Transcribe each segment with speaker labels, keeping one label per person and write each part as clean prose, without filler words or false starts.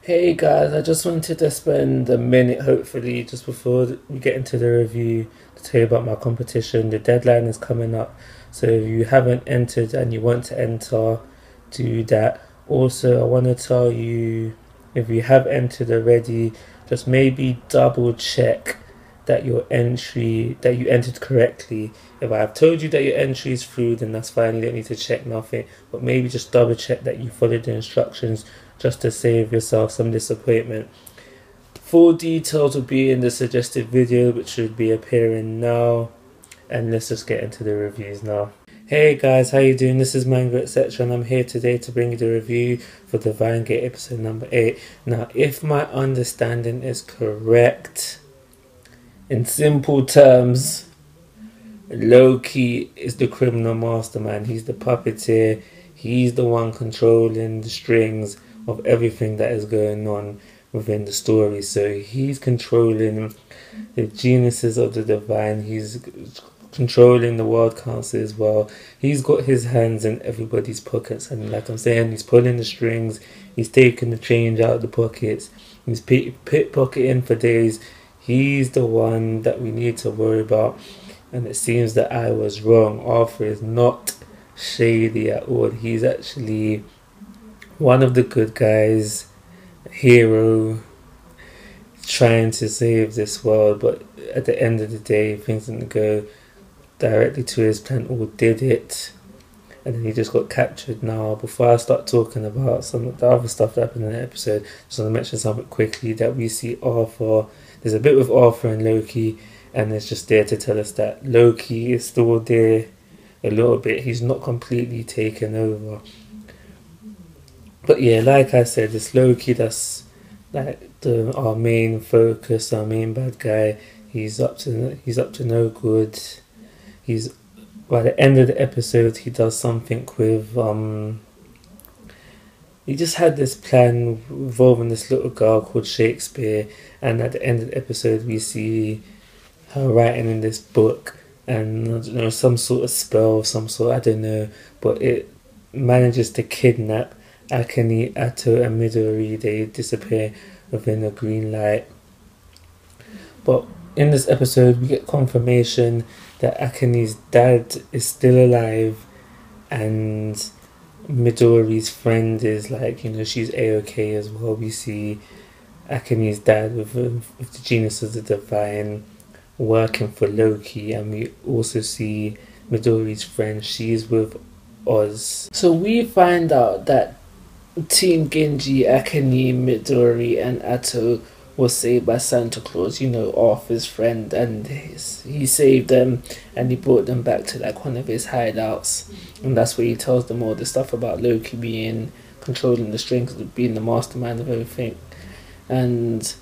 Speaker 1: Hey guys, I just wanted to spend a minute, hopefully, just before we get into the review, to tell you about my competition. The deadline is coming up, so if you haven't entered and you want to enter, do that. Also, I want to tell you, if you have entered already, just maybe double check that you entered correctly. If I have told you that your entry is through, then that's fine, you don't need to check nothing, but maybe just double check that you followed the instructions just to save yourself some disappointment. Full details will be in the suggested video, which should be appearing now. And let's just get into the reviews now. Hey guys, how you doing? This is Mango etc, and I'm here today to bring you the review for Divine Gate episode number 8. Now, if my understanding is correct, in simple terms, Loki is the criminal mastermind. He's the puppeteer. He's the one controlling the strings of everything that is going on within the story. So he's controlling the geniuses of the divine. He's controlling the world council as well. He's got his hands in everybody's pockets, and like I'm saying, he's pulling the strings. He's taking the change out of the pockets. He's pickpocketing for days. He's the one that we need to worry about. And it seems that I was wrong. Arthur is not shady at all. He's actually one of the good guys, a hero, trying to save this world. But at the end of the day, things didn't go directly to his plan, or did it? And then he just got captured. Now, before I start talking about some of the other stuff that happened in the episode, just want to mention something quickly, that we see Arthur. There's a bit with Arthur and Loki, and it's just there to tell us that Loki is still there a little bit. He's not completely taken over. But yeah, like I said, it's Loki that's like our main focus, our main bad guy. He's up to no good. He's, by the end of the episode, he does something with he just had this plan involving this little girl called Shakespeare, and at the end of the episode we see her writing in this book, and I don't know, some sort of spell of some sort, I don't know, but it manages to kidnap Akane, Atto and Midori. They disappear within a green light. But in this episode we get confirmation that Akane's dad is still alive, and Midori's friend is like, you know, she's A-okay as well. We see Akane's dad with the genius of the divine working for Loki, and we also see Midori's friend, she's with Oz. So we find out that Team Genji, Akane, Midori and Atto was saved by Santa Claus, you know, Arthur's friend, and he saved them and he brought them back to like one of his hideouts, and that's where he tells them all the stuff about Loki being controlling the strings, being the mastermind of everything. And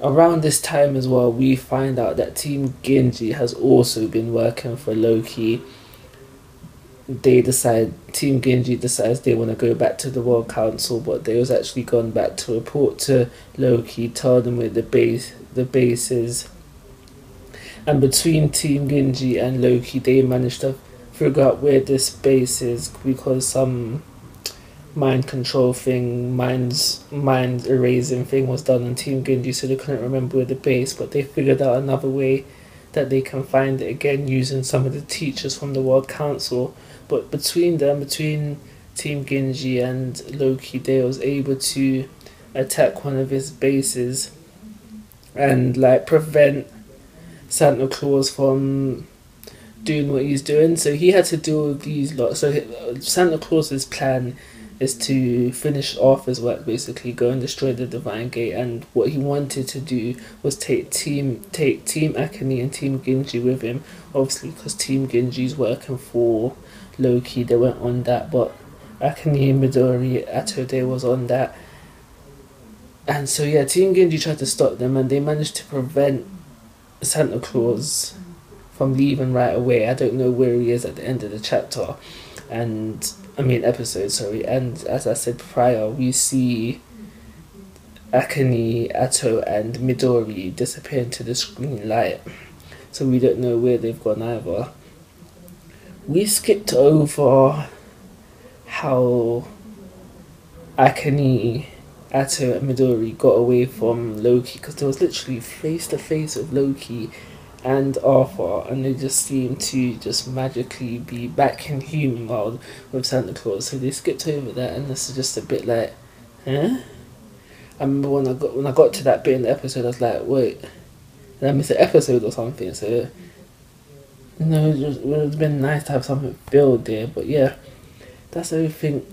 Speaker 1: around this time as well, we find out that Team Genji has also been working for Loki. Team Genji decides they want to go back to the World Council, but they was actually gone back to report to Loki, tell them where the base is. And between Team Genji and Loki, they managed to figure out where this base is, because some mind control thing, mind erasing thing was done on Team Genji, so they couldn't remember where the base, but they figured out another way that they can find it again using some of the teachers from the World Council. But between Team Genji and Loki, they was able to attack one of his bases and like prevent Santa Claus from doing what he's doing. So he had to deal with these lot. So Santa Claus's plan is to finish Arthur's work, basically go and destroy the Divine Gate, and what he wanted to do was take Team Akane and Team Genji with him, obviously because Team Genji's working for Loki, they weren't on that, but Akane, Midori, Atto, they was on that. And so yeah, Team Genji tried to stop them, and they managed to prevent Santa Claus from leaving right away. I don't know where he is at the end of the chapter, episode, sorry. And as I said prior, we see Akane, Atto and Midori disappear into the screen light, so we don't know where they've gone either. We skipped over how Akane Atto and Midori got away from Loki, because they was literally face to face with Loki and Arthur, and they just seemed to just magically be back in human world with Santa Claus. So they skipped over that, and this is just a bit like, huh? I remember when I got to that bit in the episode, I was like, wait, did I miss an episode or something? So, it would have been nice to have something filled there. But yeah, that's everything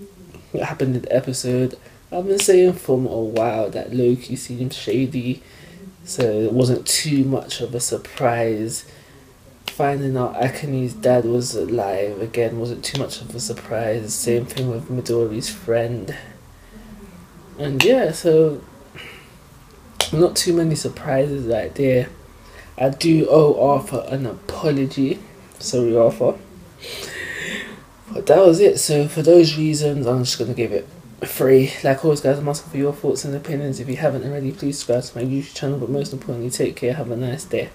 Speaker 1: that happened in the episode. I've been saying for a while that Loki seemed shady, so it wasn't too much of a surprise. Finding out Akane's dad was alive again wasn't too much of a surprise. Same thing with Midori's friend. And yeah, so not too many surprises right there. I do owe Arthur an apology. Sorry, Arthur. But that was it. So for those reasons, I'm just going to give it a 3. Like always, guys, I'm asking for your thoughts and opinions. If you haven't already, please subscribe to my YouTube channel. But most importantly, take care. Have a nice day.